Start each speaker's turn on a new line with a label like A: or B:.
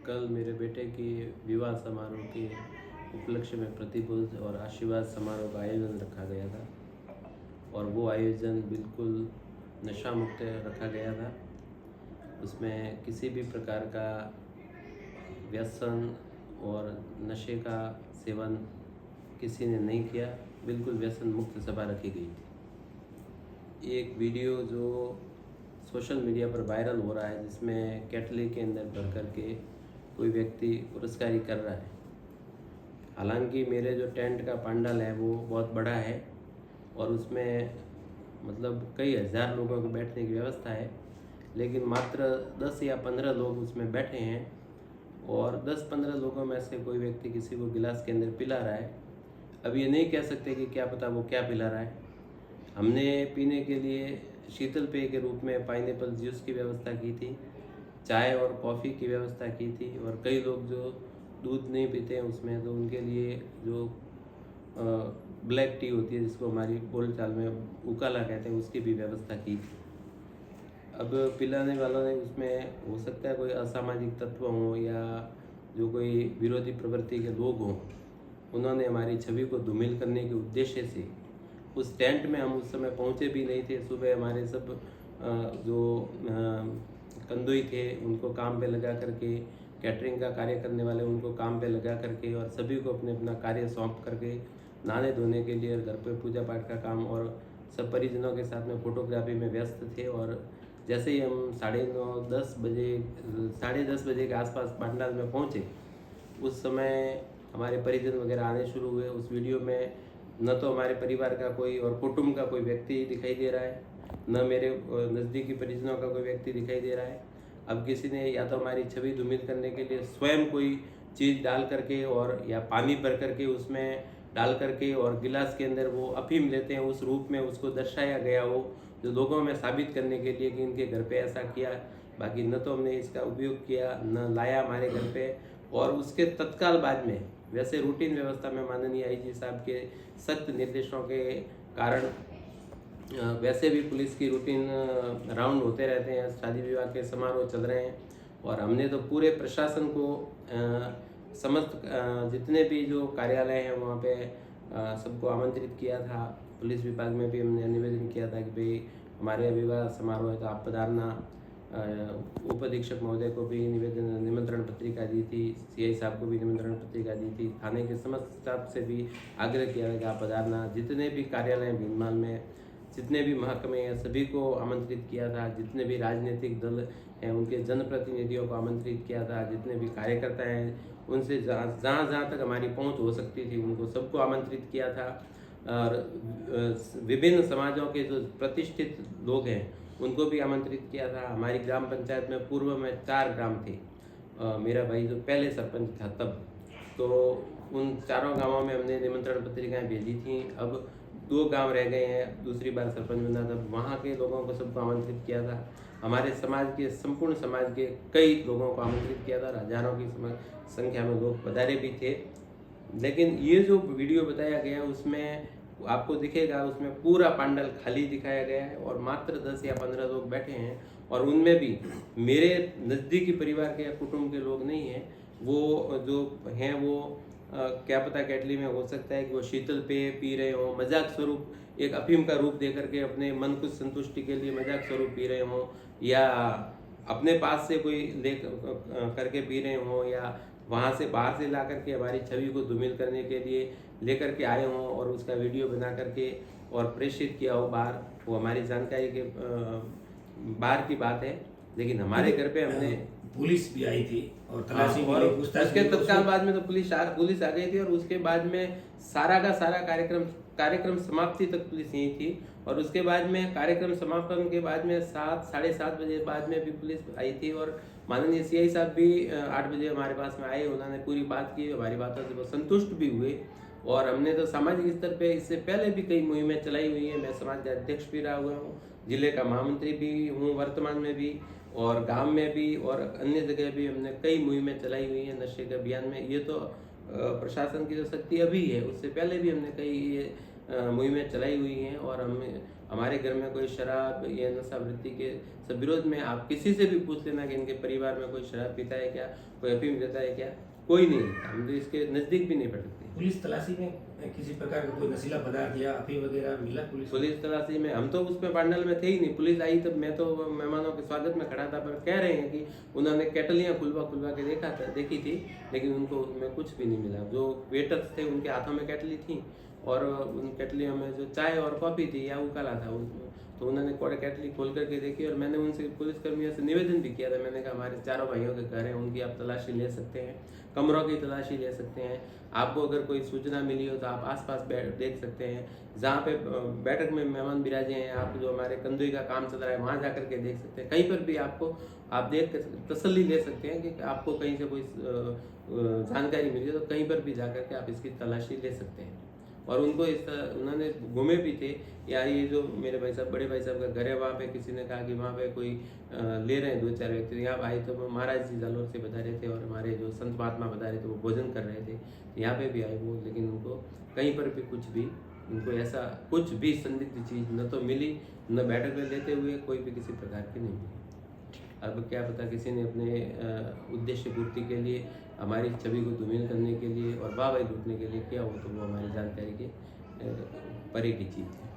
A: कल मेरे बेटे की विवाह समारोह के उपलक्ष्य में प्रतिभूत और आशीर्वाद समारोह का आयोजन रखा गया था और वो आयोजन बिल्कुल नशा मुक्त रखा गया था। उसमें किसी भी प्रकार का व्यसन और नशे का सेवन किसी ने नहीं किया, बिल्कुल व्यसन मुक्त सभा रखी गई थी। एक वीडियो जो सोशल मीडिया पर वायरल हो रहा है जिसमें केटली के अंदर भर करके कोई व्यक्ति पुरस्कारी कर रहा है। हालांकि मेरे जो टेंट का पंडाल है वो बहुत बड़ा है और उसमें मतलब कई हज़ार लोगों को बैठने की व्यवस्था है, लेकिन मात्र 10 या 15 लोग उसमें बैठे हैं और 10-15 लोगों में से कोई व्यक्ति किसी को गिलास के अंदर पिला रहा है। अब ये नहीं कह सकते कि क्या पता वो क्या पिला रहा है। हमने पीने के लिए शीतल पेय के रूप में पाइनएप्पल जूस की व्यवस्था की थी, चाय और कॉफ़ी की व्यवस्था की थी और कई लोग जो दूध नहीं पीते हैं उसमें तो उनके लिए जो ब्लैक टी होती है जिसको हमारी बोलचाल में उकाला कहते हैं उसकी भी व्यवस्था की थी। अब पिलाने वालों ने उसमें हो सकता है कोई असामाजिक तत्व हों या जो कोई विरोधी प्रवृत्ति के लोग हों, उन्होंने हमारी छवि को धूमिल करने के उद्देश्य से उस टेंट में हम उस समय पहुंचे भी नहीं थे। सुबह हमारे सब जो कंदुई थे उनको काम पे लगा करके, कैटरिंग का कार्य करने वाले उनको काम पे लगा करके और सभी को अपने अपना कार्य सौंप करके नहाने धोने के लिए घर पे पूजा पाठ का काम और सब परिजनों के साथ में फोटोग्राफी में व्यस्त थे। और जैसे ही हम 10:30 बजे के आसपास पंडाल में पहुँचे उस समय हमारे परिजन वगैरह आने शुरू हुए। उस वीडियो में न तो हमारे परिवार का कोई और कुटुंब का कोई व्यक्ति दिखाई दे रहा है, न मेरे नज़दीकी परिजनों का कोई व्यक्ति दिखाई दे रहा है। अब किसी ने या तो हमारी छवि धूमिल करने के लिए स्वयं कोई चीज़ डाल करके और या पानी भर करके उसमें डाल करके और गिलास के अंदर वो अफीम लेते हैं उस रूप में उसको दर्शाया गया हो, जो लोगों में साबित करने के लिए कि इनके घर पे ऐसा किया। बाकी न तो हमने इसका उपयोग किया, न लाया हमारे घर पे। और उसके तत्काल बाद में वैसे रूटीन व्यवस्था में माननीय आईजी साहब के सख्त निर्देशों के कारण वैसे भी पुलिस की रूटीन राउंड होते रहते हैं, शादी विवाह के समारोह चल रहे हैं और हमने तो पूरे प्रशासन को समस्त जितने भी जो कार्यालय हैं वहाँ पे सबको आमंत्रित किया था। पुलिस विभाग में भी हमने निवेदन किया था कि भाई हमारे विवाह समारोह है तो आप पधारना। उप अधीक्षक महोदय को भी निमंत्रण पत्रिका दी थी, सीआई साहब को भी निमंत्रण पत्रिका दी थी, थाने के समस्त स्टाफ से भी आग्रह किया है कि आप पधारना। जितने भी कार्यालय भीनमाल में जितने भी महकमे हैं सभी को आमंत्रित किया था, जितने भी राजनीतिक दल हैं उनके जनप्रतिनिधियों को आमंत्रित किया था, जितने भी कार्यकर्ता हैं उनसे जहाँ तक हमारी पहुँच हो सकती थी उनको सबको आमंत्रित किया था। और विभिन्न समाजों के जो प्रतिष्ठित लोग हैं उनको भी आमंत्रित किया था। हमारी ग्राम पंचायत में पूर्व में 4 ग्राम थे, मेरा भाई जो पहले सरपंच था तब, तो उन चारों गांवों में हमने निमंत्रण पत्रिकाएं भेजी थी। अब 2 गांव रह गए हैं, दूसरी बार सरपंच बना था, वहाँ के लोगों को सबको आमंत्रित किया था। हमारे समाज के संपूर्ण समाज के कई लोगों को आमंत्रित किया था, हजारों की संख्या में लोग पधारे भी थे। लेकिन ये जो वीडियो बताया गया उसमें आपको दिखेगा उसमें पूरा पंडाल खाली दिखाया गया है और मात्र 10 या 15 लोग बैठे हैं और उनमें भी मेरे नज़दीकी परिवार के या कुटुंब के लोग नहीं हैं। वो जो हैं वो क्या पता केटली में हो सकता है कि वो शीतल पेय पी रहे हों, मजाक स्वरूप एक अफीम का रूप दे करके अपने मन को संतुष्टि के लिए मजाक स्वरूप पी रहे हों, या अपने पास से कोई ले करके पी रहे हों, या वहाँ से बाहर से ला करके हमारी छवि को धूमिल करने के लिए लेकर के आए हों और उसका वीडियो बना करके और प्रेषित किया हो बाहर। वो हमारी जानकारी के बाहर की बात है, लेकिन हमारे घर पे हमने
B: पुलिस भी आई थी और तलाशी
A: और उसके तत्काल बाद में तो पुलिस आ गई थी और उसके बाद में सारा का सारा कार्यक्रम समाप्ति तक पुलिस यहीं थी। और उसके बाद में कार्यक्रम समापन के बाद में 7-7:30 बजे बाद में भी पुलिस आई थी और माननीय सीआई साहब भी 8 बजे हमारे पास में आए। उन्होंने पूरी बात की, हमारी बातों से वो संतुष्ट भी हुए। और हमने तो सामाजिक स्तर पे इससे पहले भी कई मुहिमें चलाई हुई हैं। मैं समाज का अध्यक्ष भी रहा हुआ हूँ, जिले का महामंत्री भी हूँ वर्तमान में भी, और गांव में भी और अन्य जगह भी हमने कई मुहिमें चलाई हुई हैं नशे के अभियान में। ये तो प्रशासन की जो शक्ति अभी है, उससे पहले भी हमने कई ये मुहिमें चलाई हुई हैं और हमारे घर में कोई शराब या नशावृत्ति के सब विरोध में आप किसी से भी पूछ लेना कि इनके परिवार में कोई शराब पीता है क्या, कोई अफीम लेता है क्या, कोई नहीं। हम तो इसके नज़दीक भी नहीं पड़ते।
B: पुलिस तलाशी में किसी प्रकार का कोई नशीला पदार्थ या अफीम वगैरह मिला
A: पुलिस तलाशी में हम तो उसमें पांडाल में थे ही नहीं। पुलिस आई तब मैं तो मेहमानों के स्वागत में खड़ा था, पर कह रहे हैं कि उन्होंने केटलियाँ खुलवा के देखी थी, लेकिन उनको उसमें कुछ भी नहीं मिला। जो वेटर्स थे उनके हाथों में केटली थी और उन केटलियों में जो चाय और कॉफ़ी थी या उकाला था, तो उन्होंने केटली खोल करके देखी और मैंने उनसे पुलिसकर्मियों से निवेदन भी किया था। मैंने कहा हमारे चारों भाइयों के घर हैं, उनकी आप तलाशी ले सकते हैं, कमरों की तलाशी ले सकते हैं। आपको अगर कोई सूचना मिली हो तो आप आसपास देख सकते हैं। जहाँ पे बैठक में मेहमान बिराजे हैं, आप जो हमारे कंदुई का काम चल रहा है वहाँ जाकर के देख सकते हैं। कहीं पर भी आपको आप देख कर तसल्ली ले सकते हैं कि आपको कहीं से कोई जानकारी मिली हो तो कहीं पर भी जाकर के आप इसकी तलाशी ले सकते हैं। और उनको उन्होंने घूमे भी थे। या ये जो मेरे भाई साहब, बड़े भाई साहब का घर है, वहाँ पे किसी ने कहा कि वहाँ पे कोई ले रहे हैं 2-4 व्यक्ति। यहाँ आए तो महाराज जी जालोर से बता रहे थे और हमारे जो संत महात्मा बता रहे थे, वो भोजन कर रहे थे, यहाँ पे भी आए वो, लेकिन उनको कहीं पर भी कुछ भी उनको ऐसा कुछ भी संदिग्ध चीज़ न तो मिली, न बैठक में लेते हुए कोई भी किसी प्रकार की नहीं मिली। अब क्या पता किसी ने अपने उद्देश्य पूर्ति के लिए, हमारी छवि को धूमिल करने के लिए और वाहवाही लूटने के लिए किया हो, तो वो हमारी जानकारी के परे की चीज़ है।